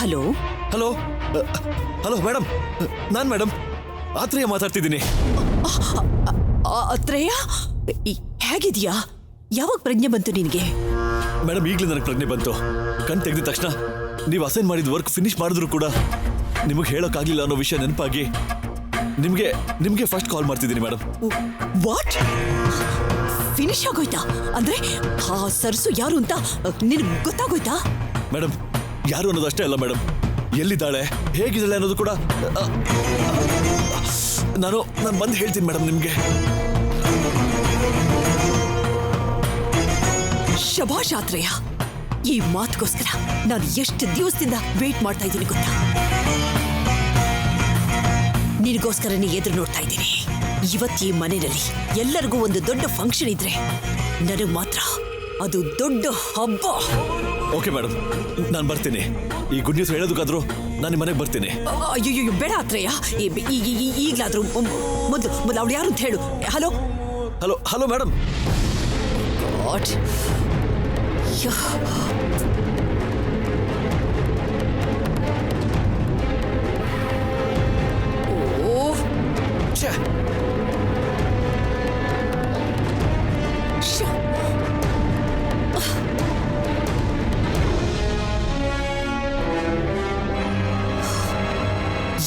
ಹಲೋ ಹಲೋ ಹಲೋ ಮೇಡಮ್, ನಾನು ಮೇಡಮ್ ಆತ್ರೇಯ ಮಾತಾಡ್ತಿದ್ದೀನಿ. ಅತ್ರೇಯ, ಹೇಗಿದ್ಯಾ? ಯಾವಾಗ ಪ್ರಜ್ಞೆ ಬಂತು ನಿನಗೆ? ಮೇಡಮ್ ಈಗಲೇ ನನಗೆ ಪ್ರಜ್ಞೆ ಬಂತು. ಕಣ್ ತೆಗೆದ ತಕ್ಷಣ ನೀವು ಅಸೈನ್ ಮಾಡಿದ ವರ್ಕ್ ಫಿನಿಶ್ ಮಾಡಿದ್ರು ಕೂಡ ನಿಮಗೆ ಹೇಳೋಕ್ಕಾಗಲಿಲ್ಲ ಅನ್ನೋ ವಿಷಯ ನೆನಪಾಗಿ ನಿಮಗೆ ಫಸ್ಟ್ ಕಾಲ್ ಮಾಡ್ತಿದ್ದೀನಿ ಮೇಡಮ್. ವಾಟ್? ಫಿನಿಶ್ ಆಗೋಯ್ತಾ? ಅಂದ್ರೆ ಆ ಸರ್ಸು ಯಾರು ಅಂತ ನಿನಗೆ ಗೊತ್ತಾಗೋಯ್ತಾ? ಮೇಡಮ್ ಯಾರು ಅನ್ನೋದು ಅಷ್ಟೇ ಅಲ್ಲ ಮೇಡಮ್, ಎಲ್ಲಿದ್ದಾಳೆ, ಹೇಗಿದ್ದಾಳೆ ಅನ್ನೋದು ಕೂಡ ನಾನು ಬಂದು ಹೇಳ್ತೀನಿ ಮೇಡಮ್ ನಿಮಗೆ. ಶಭಾಷ್ ಆತ್ರೇಯ, ಈ ಮಾತುಗೋಸ್ಕರ ನಾನು ಎಷ್ಟು ದಿವಸದಿಂದ ವೇಟ್ ಮಾಡ್ತಾ ಇದ್ದೀನಿ ಗೊತ್ತಾ? ನಿನಗೋಸ್ಕರನೇ ಎದುರು ನೋಡ್ತಾ ಇದ್ದೀನಿ. ಇವತ್ತು ಈ ಮನೆಯಲ್ಲಿ ಎಲ್ಲರಿಗೂ ಒಂದು ದೊಡ್ಡ ಫಂಕ್ಷನ್ ಇದ್ರೆ ನನಗೆ ಮಾತ್ರ ಅದು ದೊಡ್ಡ ಹಬ್ಬ. ಓಕೆ ಮೇಡಮ್, ನಾನು ಬರ್ತೀನಿ. ಈ ಗುಡ್ ನ್ಯೂಸ್ ಹೇಳೋದಕ್ಕಾದ್ರೂ ನಾನು ಮನೆಗೆ ಬರ್ತೀನಿ. ಅಯ್ಯೋ ಬೇಡ ಆತ್ರೇಯ, ಈಗಲಾದ್ರೂ ಮೊದಲು ಅವಳು ಯಾರು ಅಂತ ಹೇಳು. Hello hello hello madam. What?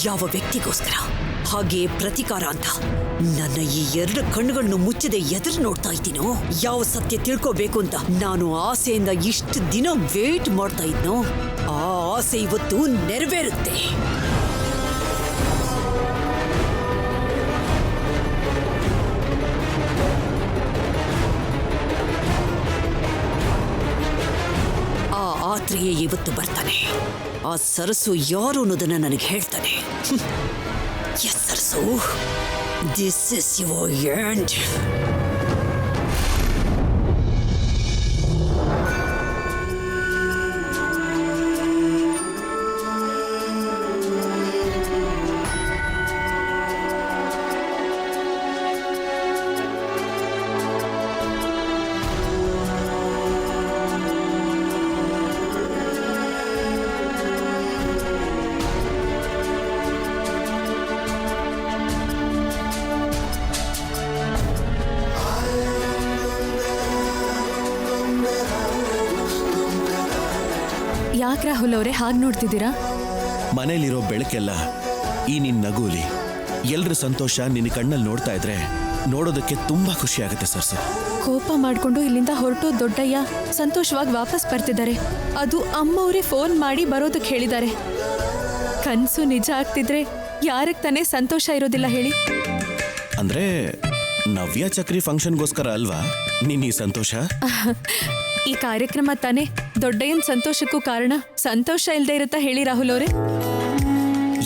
ಯಾವ ವ್ಯಕ್ತಿಗೋಸ್ಕರ ಹಾಗೆ ಪ್ರತಿಕಾರ ಅಂತ ನನ್ನ ಈ ಎರಡು ಕಣ್ಣುಗಳನ್ನು ಮುಚ್ಚದೆ ಎದುರು ನೋಡ್ತಾ ಇದ್ದೀನೋ, ಯಾವ ಸತ್ಯ ತಿಳ್ಕೋಬೇಕು ಅಂತ ನಾನು ಆಸೆಯಿಂದ ಇಷ್ಟು ದಿನ ವೇಟ್ ಮಾಡ್ತಾ ಇದ್ನೋ, ಆ ಆಸೆ ಇವತ್ತು ನೆರವೇರುತ್ತೆ. ಆ ಆತ್ರೆಯೇ ಇವತ್ತು ಬರ್ತಾನೆ. ಆ ಸರಸು ಯಾರು ಅನ್ನೋದನ್ನ ನನಗೆ ಹೇಳ್ತಾನೆ. Yes Sarasu, this is your end. ಯಾಕೆ ರಾಹುಲ್ ಅವರೇ ಹಾಗೆ ನೋಡ್ತಿದ್ದೀರಾ? ಮನೇಲಿರೋ ಬೆಳಕೆಲ್ಲ ಈ ನಿನ್ನ ನಗುಲಿ, ಎಲ್ರ ಸಂತೋಷ ನಿನ್ನ ಕಣ್ಣಲ್ಲಿ ನೋಡ್ತಾ ಇದ್ರೆ ನೋಡೋದಕ್ಕೆ ತುಂಬಾ ಖುಷಿ ಆಗುತ್ತೆ ಸರ್ಸು. ಕೋಪ ಮಾಡ್ಕೊಂಡು ಇಲ್ಲಿಂದ ಹೊರಟು ದೊಡ್ಡಯ್ಯ ಸಂತೋಷವಾಗಿ ವಾಪಸ್ ಬರ್ತಿದ್ದಾರೆ. ಅದು ಅಮ್ಮವರೇ ಫೋನ್ ಮಾಡಿ ಬರೋದಕ್ಕೆ ಹೇಳಿದ್ದಾರೆ. ಕನಸು ನಿಜ ಆಗ್ತಿದ್ರೆ ಯಾರಿಗೆ ತಾನೇ ಸಂತೋಷ ಇರೋದಿಲ್ಲ ಹೇಳಿ? ಅಂದ್ರೆ ನವ್ಯ ಚಕ್ರಿ ಫಂಕ್ಷನ್ಗೋಸ್ಕರ ಅಲ್ವಾ ನಿನ್ನ ಈ ಸಂತೋಷ? ಈ ಕಾರ್ಯಕ್ರಮ ತಾನೇ ದೊಡ್ಡಯ್ಯನ ಸಂತೋಷಕ್ಕೂ ಕಾರಣ. ಸಂತೋಷ ಇಲ್ಲದೆ ಇರುತ್ತಾ ಹೇಳಿ ರಾಹುಲ್ ಅವರೇ?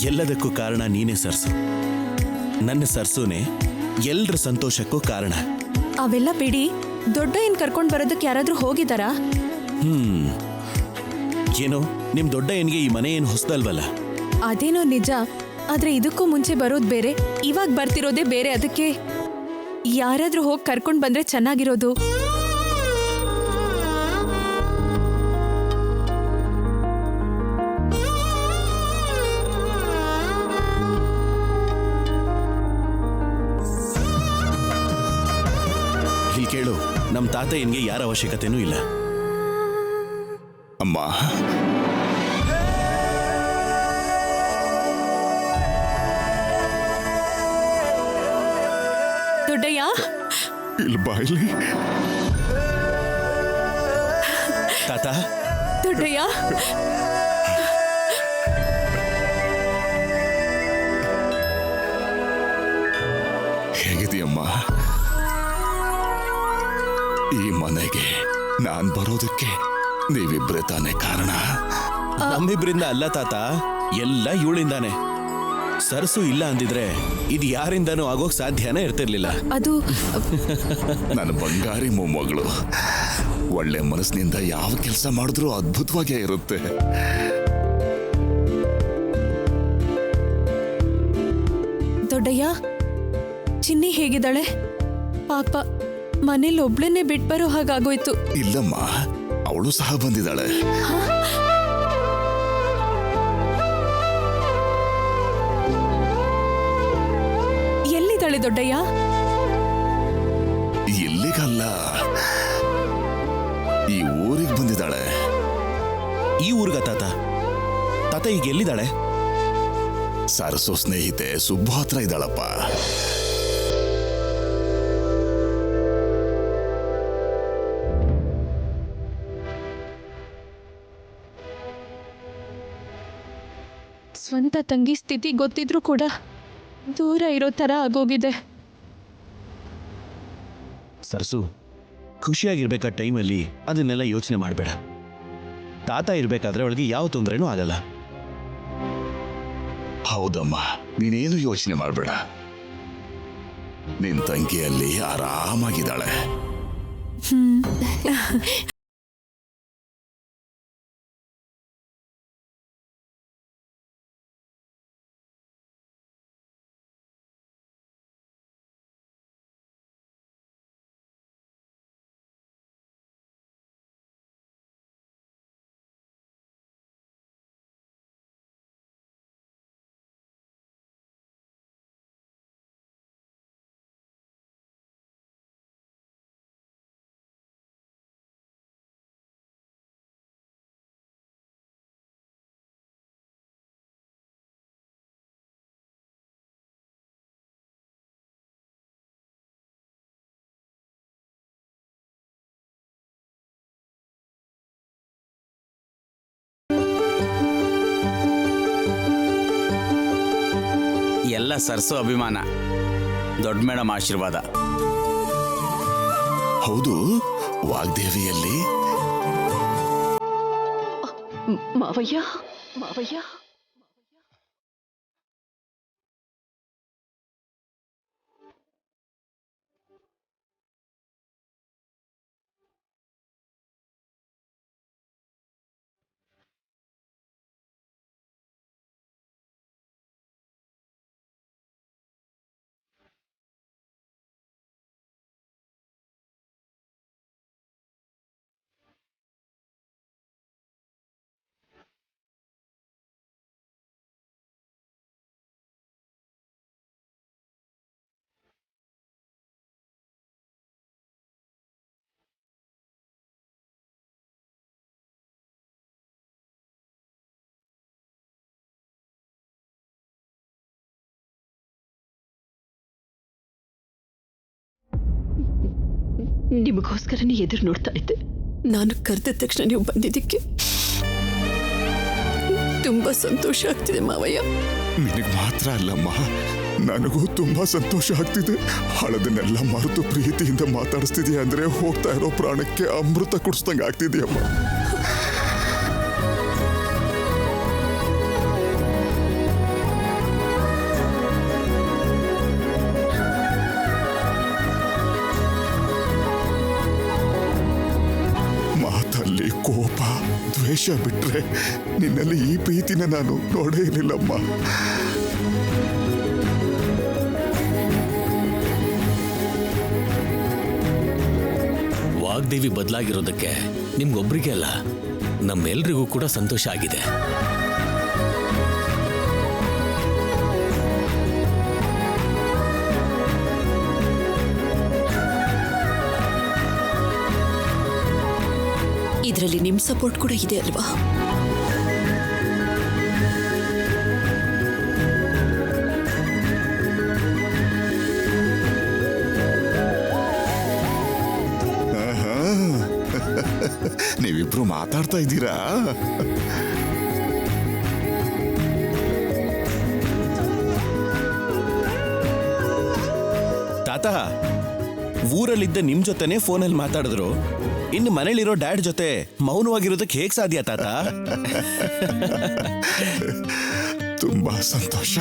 ಎಲ್ಲದಕ್ಕೂ ಕಾರಣ ನೀನೇ ಸರ್ಸು. ನನ್ನ ಸರ್ಸುನೇ ಎಲ್ರ ಸಂತೋಷಕ್ಕೂ ಕಾರಣ. ಅವೆಲ್ಲ ಬಿಡಿ, ದೊಡ್ಡಯ್ಯನ್ ಕರ್ಕೊಂಡು ಬರೋದಕ್ಕೆ ಯಾರಾದ್ರೂ ಹೋಗಿದಾರಾ? ಏನೋ ನಿಮ್ ದೊಡ್ಡ ಏನ್ಗೆ ಈ ಮನೆ ಏನು ಹೊಸದಲ್ವಲ್ಲ? ಅದೇನೋ ನಿಜ, ಆದ್ರೆ ಇದಕ್ಕೂ ಮುಂಚೆ ಬರೋದು ಬೇರೆ, ಇವಾಗ ಬರ್ತಿರೋದೇ ಬೇರೆ. ಅದಕ್ಕೆ ಯಾರಾದ್ರೂ ಹೋಗಿ ಕರ್ಕೊಂಡು ಬಂದ್ರೆ ಚೆನ್ನಾಗಿರೋದು. ಇಲ್ಲಿ ಕೇಳು, ನಮ್ ತಾತ ಏನ್ಗೆ ಯಾರ ಅವಶ್ಯಕತೆನೂ ಇಲ್ಲ. ಅಮ್ಮ, ದೊಡ್ಡಯ್ಯ ಇಲ್ಲಿ ಬಾಯ್ಲಿ. ತಾತ, ದೊಡ್ಡಯ್ಯ ಹೇಗಿದೆಯಮ್ಮ? ಈ ಮನೆಗೆ ನಾನ್ ಬರೋದಕ್ಕೆ ನೀವಿಬ್ರೆ ತಾನೇ ಕಾರಣ. ನಮ್ಮಿಬ್ರಿಂದ ಅಲ್ಲ ತಾತ, ಎಲ್ಲ ಇವಳಿಂದಾನೆ. ಸರ್ಸು ಇಲ್ಲ ಅಂದಿದ್ರೆ ಇದು ಯಾರಿಂದನೂ ಆಗೋಕ್ ಸಾಧ್ಯನೇ ಇರ್ತಿರ್ಲಿಲ್ಲ. ಅದು ನನ್ನ ಬಂಗಾರಿ ಮೊಮ್ಮಗಳು. ಒಳ್ಳೆ ಮನಸ್ಸಿನಿಂದ ಯಾವ ಕೆಲಸ ಮಾಡಿದ್ರೂ ಅದ್ಭುತವಾಗೇ ಇರುತ್ತೆ. ದೊಡ್ಡಯ್ಯ, ಚಿನ್ನಿ ಹೇಗಿದ್ದಾಳೆ? ಪಾಪ ಮನೇಲಿ ಒಬ್ಳನ್ನೇ ಬಿಟ್ಟು ಬರೋ ಹಾಗಾಗೋಯ್ತು. ಇಲ್ಲಮ್ಮ, ಅವಳು ಸಹ ಬಂದಿದ್ದಾಳೆ. ಎಲ್ಲಿದ್ದಾಳೆ ದೊಡ್ಡಯ್ಯ? ಇಲ್ಲಿಗಲ್ಲ, ಈ ಊರಿಗೆ ಬಂದಿದ್ದಾಳೆ. ಈ ಊರ್ಗ ತಾತ? ತಾತ ಈಗ ಎಲ್ಲಿದ್ದಾಳೆ? ಸರಸು ಸ್ನೇಹಿತೆ ಸುಬ್ಬು ಹತ್ರ ಇದ್ದಾಳಪ್ಪ. ಸ್ವಂತ ತಂಗಿ ಸ್ಥಿತಿ ಗೊತ್ತಿದ್ರೂ ಕೂಡ ದೂರ ಇರೋ ತರ ಆಗೋಗಿದೆ. ಸರ್ಸು, ಖುಷಿಯಾಗಿರ್ಬೇಕಾದ ಟೈಮಲ್ಲಿ ಅದನ್ನೆಲ್ಲ ಯೋಚನೆ ಮಾಡಬೇಡ. ತಾತ ಇರ್ಬೇಕಾದ್ರೆ ಅವಳಿಗೆ ಯಾವ ತೊಂದರೆನೂ ಆಗಲ್ಲ. ಹೌದಮ್ಮ, ನೀನೇನು ಯೋಚನೆ ಮಾಡಬೇಡ. ನಿನ್ ತಂಗಿಯಲ್ಲಿ ಆರಾಮಾಗಿದ್ದಾಳೆ. ಎಲ್ಲ ಸರ್ಸು ಅಭಿಮಾನ, ದೊಡ್ಡ ಮೇಡಮ್ ಆಶೀರ್ವಾದ. ಹೌದು, ವಾಗ್ದೇವಿಯಲ್ಲಿ ಮಾವಯ್ಯ ಮಾವಯ್ಯ ನಿಮಗೋಸ್ಕರನೇ ಎದುರು ನೋಡ್ತಾ ಇದ್ದೆ. ನಾನು ಕರೆದ ತಕ್ಷಣ ನೀವು ಬಂದಿದ್ದಕ್ಕೆ ತುಂಬಾ ಸಂತೋಷ ಆಗ್ತಿದೆ ಮಾವಯ್ಯ. ನಿನಗೆ ಮಾತ್ರ ಅಲ್ಲಮ್ಮ, ನನಗೂ ತುಂಬಾ ಸಂತೋಷ ಆಗ್ತಿದೆ. ಹಳದನ್ನೆಲ್ಲ ಮರೆತು ಪ್ರೀತಿಯಿಂದ ಮಾತಾಡಿಸ್ತಿದೀಯ ಅಂದ್ರೆ ಹೋಗ್ತಾ ಇರೋ ಪ್ರಾಣಕ್ಕೆ ಅಮೃತ ಕುಡಿಸ್ದಂಗೆ ಆಗ್ತಿದೆಯಮ್ಮ. ಮಾತಲ್ಲಿ ಕೋಪ ದ್ವೇಷ ಬಿಟ್ರೆ ನಿನ್ನಲ್ಲಿ ಈ ಪ್ರೀತಿನ ನಾನು ನೋಡೇ ಇರಲಿಲ್ಲಮ್ಮ. ವಾಗ್ದೇವಿ ಬದಲಾಗಿರೋದಕ್ಕೆ ನಿಮ್ಗೊಬ್ರಿಗೆ ಅಲ್ಲ, ನಮ್ಮೆಲ್ರಿಗೂ ಕೂಡ ಸಂತೋಷ ಆಗಿದೆ. ಇದರಲ್ಲಿ ನಿಮ್ ಸಪೋರ್ಟ್ ಕೂಡ ಇದೆ ಅಲ್ವಾ? ನೀವಿಬ್ರು ಮಾತಾಡ್ತಾ ಇದ್ದೀರಾ? ತಾತ ಊರಲ್ಲಿದ್ದ ನಿಮ್ ಜೊತೆನೆ ಫೋನಲ್ಲಿ ಮಾತಾಡಿದ್ರು, ಇನ್ನು ಮನೇಲಿರೋ ಡ್ಯಾಡ್ ಜೊತೆ ಮೌನವಾಗಿರೋದಕ್ಕೆ ಹೇಗ್ ಸಾಧ್ಯ ತಾತ? ತುಂಬಾ ಸಂತೋಷ.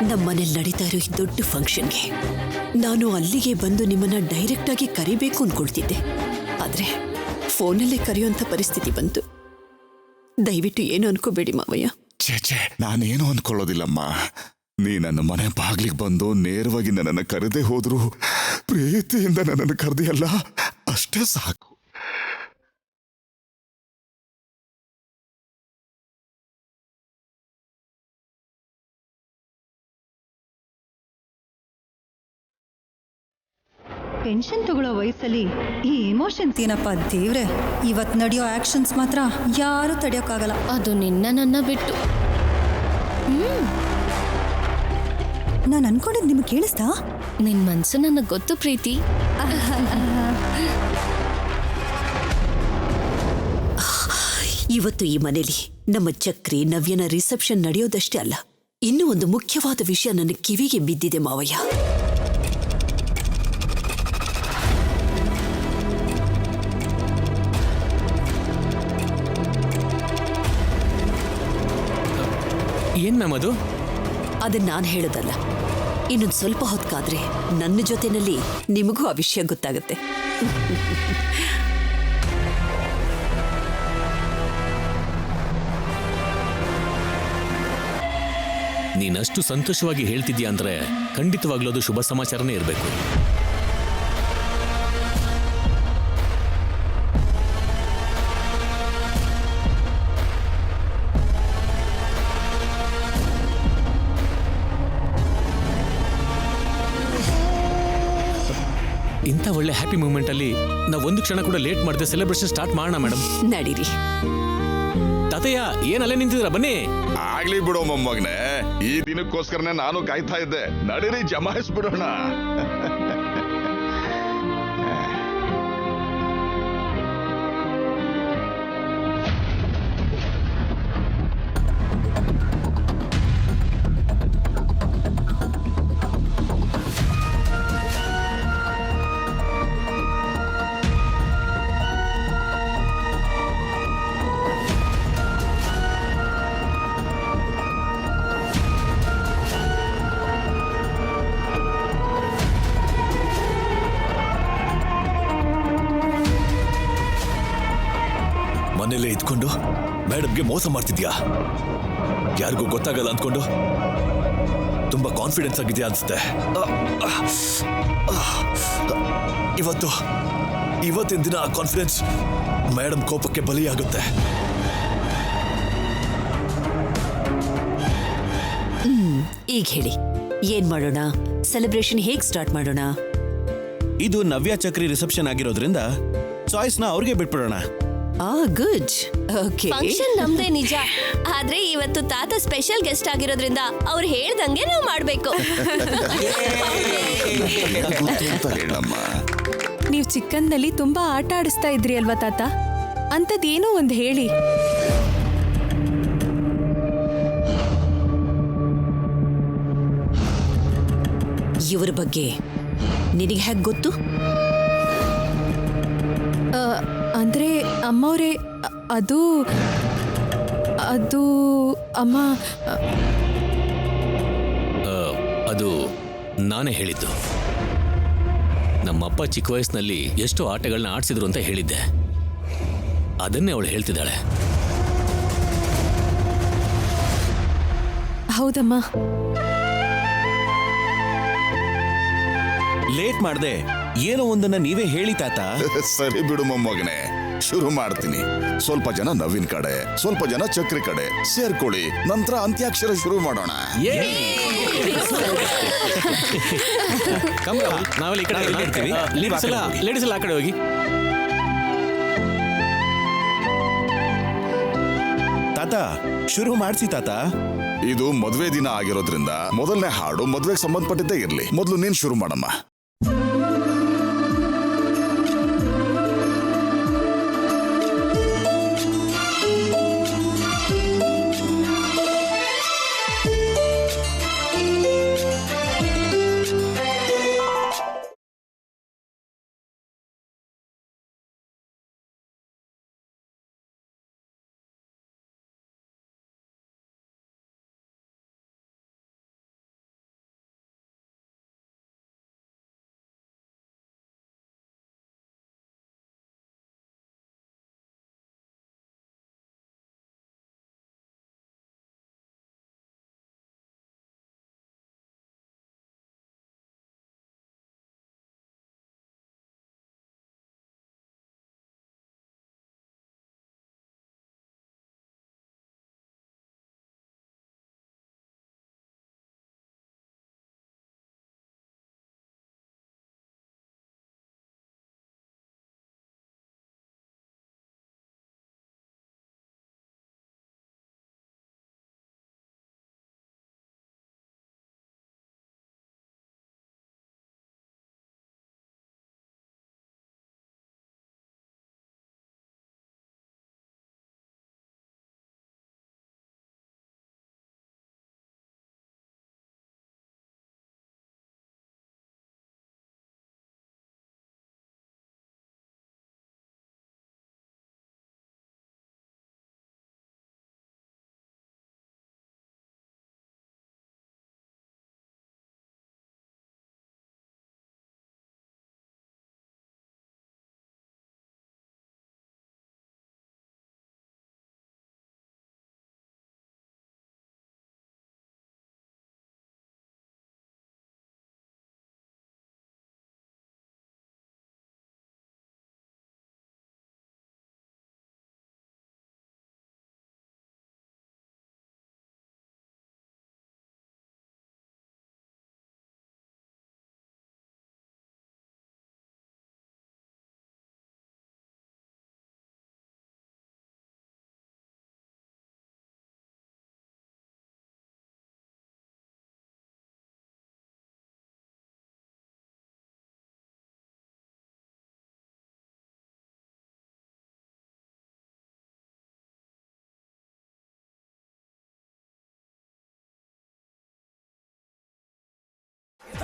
ನಮ್ಮನೇಲಿ ನಡೀತಾ ಇರೋ ಈ ದೊಡ್ಡ ಫಂಕ್ಷನ್ಗೆ ನಾನು ಅಲ್ಲಿಗೆ ಬಂದು ನಿಮ್ಮನ್ನ ಡೈರೆಕ್ಟ್ ಆಗಿ ಕರಿಬೇಕು ಅಂದ್ಕೊಳ್ತಿದ್ದೆ. ಆದ್ರೆ ಫೋನಲ್ಲೇ ಕರೆಯುವಂತ ಪರಿಸ್ಥಿತಿ ಬಂತು. ದಯವಿಟ್ಟು ಏನು ಅನ್ಕೋಬೇಡಿ ಮಾವಯ್ಯ. ಛೇ, ನಾನೇನು ಅನ್ಕೊಳ್ಳೋದಿಲ್ಲಮ್ಮ. ನೀ ನನ್ನ ಮನೆ ಬಾಗ್ಲಿಗೆ ಬಂದು ನೇರವಾಗಿ ನನ್ನನ್ನು ಕರೆದೇ ಹೋದ್ರು ಪ್ರೀತಿಯಿಂದ ನನ್ನನ್ನು ಕರೆದಿಯಲ್ಲ, ಅಷ್ಟೇ ಸಾಕು. ಪೆನ್ಷನ್ ತಗೊಳ್ಳೋ ವಯಸ್ಸಲ್ಲಿ ಈ ಎಮೋಷನ್ಸ್ ಏನಪ್ಪ ದೇವ್ರೆ. ಇವತ್ತು ನಡೆಯೋ ಆಕ್ಷನ್ಸ್ ಮಾತ್ರ ಯಾರು ತಡೆಯೋಕ್ಕಾಗಲ್ಲ. ಅದು ನನ್ನ ಬಿಟ್ಟು. ನಾನು ಅನ್ಕೊಂಡಿದ್ದು ನಿಮ್ಗೆ ಕೇಳಿಸ್ತಾ? ನಿನ್ ಮನ್ಸು ನನಗೆ ಗೊತ್ತು ಪ್ರೀತಿ. ಇವತ್ತು ಈ ಮನೇಲಿ ನಮ್ಮ ಚಕ್ರಿ ನವ್ಯನ ರಿಸೆಪ್ಷನ್ ನಡೆಯೋದಷ್ಟೇ ಅಲ್ಲ, ಇನ್ನೂ ಒಂದು ಮುಖ್ಯವಾದ ವಿಷಯ ನನ್ನ ಕಿವಿಗೆ ಬಿದ್ದಿದೆ ಮಾವಯ್ಯ. ಏನ್ ಮ್ಯಾಮ್ ಅದು? ಅದನ್ನ ನಾನು ಹೇಳೋದಲ್ಲ, ಇನ್ನೊಂದು ಸ್ವಲ್ಪ ಹೊತ್ತಾದ್ರೆ ನನ್ನ ಜೊತೆನಲ್ಲಿ ನಿಮಗೂ ಆ ವಿಷಯ ಗೊತ್ತಾಗುತ್ತೆ. ನೀನಷ್ಟು ಸಂತೋಷವಾಗಿ ಹೇಳ್ತಿದ್ಯಾ ಅಂದ್ರೆ ಖಂಡಿತವಾಗ್ಲೂ ಅದು ಶುಭ ಸಮಾಚಾರನೇ ಇರಬೇಕು. ಇಂಥ ಒಳ್ಳೆ ಹ್ಯಾಪಿ ಮೂಮೆಂಟ್ ಅಲ್ಲಿ ನಾವು ಒಂದು ಕ್ಷಣ ಕೂಡ ಲೇಟ್ ಮಾಡದೆ ಸೆಲೆಬ್ರೇಷನ್ ಸ್ಟಾರ್ಟ್ ಮಾಡೋಣ ಮೇಡಮ್. ನಡೀರಿ. ತಾತಯ್ಯ ಏನಲ್ಲೇ ನಿಂತಿದ್ದೀರಾ, ಬನ್ನಿ. ಆಗ್ಲಿ ಬಿಡೋ ಮೊಮ್ಮಗನೆ, ಈ ದಿನಕ್ಕೋಸ್ಕರನೇ ನಾನು ಕಾಯ್ತಾ ಇದ್ದೆ. ನಡೀರಿ, ಜಮಾಯಿಸ್ಬಿಡೋಣ. ಇಟ್ಕೊಂಡು ಮೇಡಮ್ಗೆ ಮೋಸ ಮಾಡ್ತಿದ್ಯಾ? ಯಾರಿಗೂ ಗೊತ್ತಾಗಲ್ಲ ಅಂದ್ಕೊಂಡು ತುಂಬಾ ಕಾನ್ಫಿಡೆನ್ಸ್ ಆಗಿದೆಯಾ ಅನ್ಸುತ್ತೆ. ಇವತ್ತಿನ ದಿನ ಆ ಕಾನ್ಫಿಡೆನ್ಸ್ ಮೇಡಮ್ ಕೋಪಕ್ಕೆ ಬಲಿಯಾಗುತ್ತೆ. ಈಗ ಹೇಳಿ, ಏನ್ ಮಾಡೋಣ? ಸೆಲೆಬ್ರೇಷನ್ ಹೇಗ್ ಸ್ಟಾರ್ಟ್ ಮಾಡೋಣ? ಇದು ನವ್ಯ ಚಕ್ರಿ ರಿಸೆಪ್ಷನ್ ಆಗಿರೋದ್ರಿಂದ ಚಾಯ್ಸ್ನ ಅವ್ರಿಗೆ ಬಿಟ್ಬಿಡೋಣ. ಗುಡ್. ಓಕೆ. ಫಂಕ್ಷನ್ ನಮ್ದೇ ನಿಜ, ಆದ್ರೆ ಇವತ್ತು ತಾತ ಸ್ಪೆಷಲ್ ಗೆಸ್ಟ್ ಆಗಿರೋದ್ರಿಂದ ಅವ್ರು ಹೇಳ್ದಂಗೆ ನಾವು ಮಾಡ್ಬೇಕು. ನೀವು ಚಿಕ್ಕಂದಲ್ಲಿ ತುಂಬಾ ಆಟ ಆಡಿಸ್ತಾ ಇದ್ರಿ ಅಲ್ವಾ ತಾತ? ಅಂಥದ್ದೇನೋ ಒಂದು ಹೇಳಿ. ಇವ್ರ ಬಗ್ಗೆ ನಿನಗೆ ಹೇಗೆ ಗೊತ್ತು? ಅಂದ್ರೆ ಅಮ್ಮವ್ರೆ, ಅದು ಅಮ್ಮ, ಅದು ನಾನೇ ಹೇಳಿದ್ದು. ನಮ್ಮಪ್ಪ ಚಿಕ್ಕ ವಯಸ್ಸಿನಲ್ಲಿ ಎಷ್ಟೋ ಆಟಗಳನ್ನ ಆಡಿಸಿದ್ರು ಅಂತ ಹೇಳಿದ್ದೆ. ಅದನ್ನೇ ಅವಳು ಹೇಳ್ತಿದ್ದಾಳೆ. ಹೌದಮ್ಮ. ಲೇಟ್ ಮಾಡ್ದೆ ಏನೋ ಒಂದನ್ನ ನೀವೇ ಹೇಳಿ ತಾತ. ಸರಿ ಬಿಡು ಮೊಮ್ಮಗನೆ, ಶುರು ಮಾಡ್ತೀನಿ. ಸ್ವಲ್ಪ ಜನ ನವೀನ್ ಕಡೆ, ಸ್ವಲ್ಪ ಜನ ಚಕ್ರಿ ಕಡೆ ಸೇರ್ಕೊಳ್ಳಿ. ನಂತರ ಅಂತ್ಯಾಕ್ಷರ ಶುರು ಮಾಡೋಣ. ನಾವೆಲ್ಲ ಈ ಕಡೆ ಇರ್ತೀವಿ. ಲೇಡೀಸ್ ಎಲ್ಲ ಆ ಕಡೆ ಹೋಗಿ. ತಾತ ಶುರು ಮಾಡಿಸಿ ತಾತ. ಇದು ಮದ್ವೆ ದಿನ ಆಗಿರೋದ್ರಿಂದ ಮೊದಲನೇ ಹಾಡು ಮದ್ವೆಗೆ ಸಂಬಂಧಪಟ್ಟಿದ್ದೇ ಇರ್ಲಿ. ಮೊದಲು ನೀನ್ ಶುರು ಮಾಡಮ್ಮ.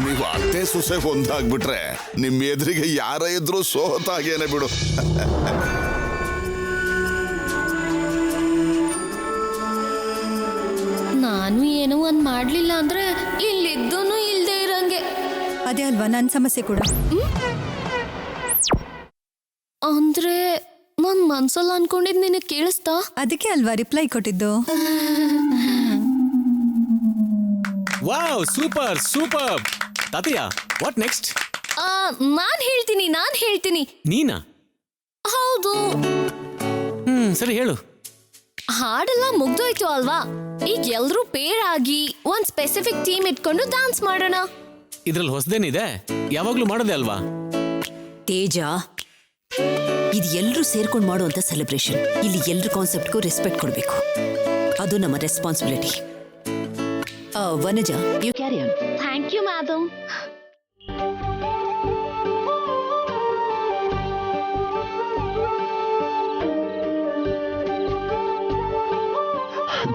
ನೀವು ಅತ್ತೆ ಸೊಸೆ ಒಂದಾಗ್ಬಿಟ್ರೆ ನಿಮ್ಮ ಎದುರಿಗೆ ಯಾರ ಇದ್ರು ಸೋತಾಗೇನೆ ಬಿಡು. ನಾನು ಏನೋ ಒಂದ್ ಮಾಡ್ಲಿಲ್ಲ ಅಂದ್ರೆ ಇಲ್ಲಿದ್ದೂನು ಇಲ್ದೇ ಇರಂಗೆ. ಅದೇ ಅಲ್ವಾ ನನ್ನ ಸಮಸ್ಯೆ ಕೂಡ. ಅಂದ್ರೆ ನಾನ್ ಮನ್ಸಲ್ಲ ಅನ್ಕೊಂಡಿದ್ ನಿನಗೆ ಕೇಳಿಸ್ತಾ? ಅದಕ್ಕೆ ಅಲ್ವಾ ರಿಪ್ಲೈ ಕೊಟ್ಟಿದ್ದು. Wow, super super. ತಾತಯ್ಯ, ವಾಟ್ ನೆಕ್ಸ್ಟ್? ನಾನ್ ಹೇಳ್ತೀನಿ. ನೀನಾ? ಹೌದು. ಸರಿ ಹೇಳು. ಹಾಡೆಲ್ಲ ಮುಗ್ದೋಯ್ತು ಅಲ್ವಾ? ಈಗ ಎಲ್ರೂ ಪೇರ್ ಆಗಿ ಒಂದ್ ಸ್ಪೆಸಿಫಿಕ್ ಟೀಮ್ ಇಟ್ಕೊಂಡು ಡಾನ್ಸ್ ಮಾಡೋಣ. ಇದ್ರಲ್ಲಿ ಹೊಸದೇನಿದೆ? ಯಾವಾಗ್ಲೂ ಮಾಡೋದೇ ಅಲ್ವಾ? ತೇಜ, ಇದು ಎಲ್ರೂ ಸೇರ್ಕೊಂಡು ಮಾಡುವಂತ ಸೆಲೆಬ್ರೇಷನ್. ಇಲ್ಲಿ ಎಲ್ರ ಕಾನ್ಸೆಪ್ಟ್ಗೂ ರೆಸ್ಪೆಕ್ಟ್ ಕೊಡಬೇಕು. ಅದು ನಮ್ಮ responsibility. Vanaja, you carry on. Thank you madam.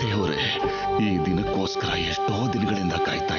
ದೇವರೇ, ಈ ದಿನಕ್ಕೋಸ್ಕರ ಎಷ್ಟೋ ದಿನಗಳಿಂದ ಕಾಯ್ತಾ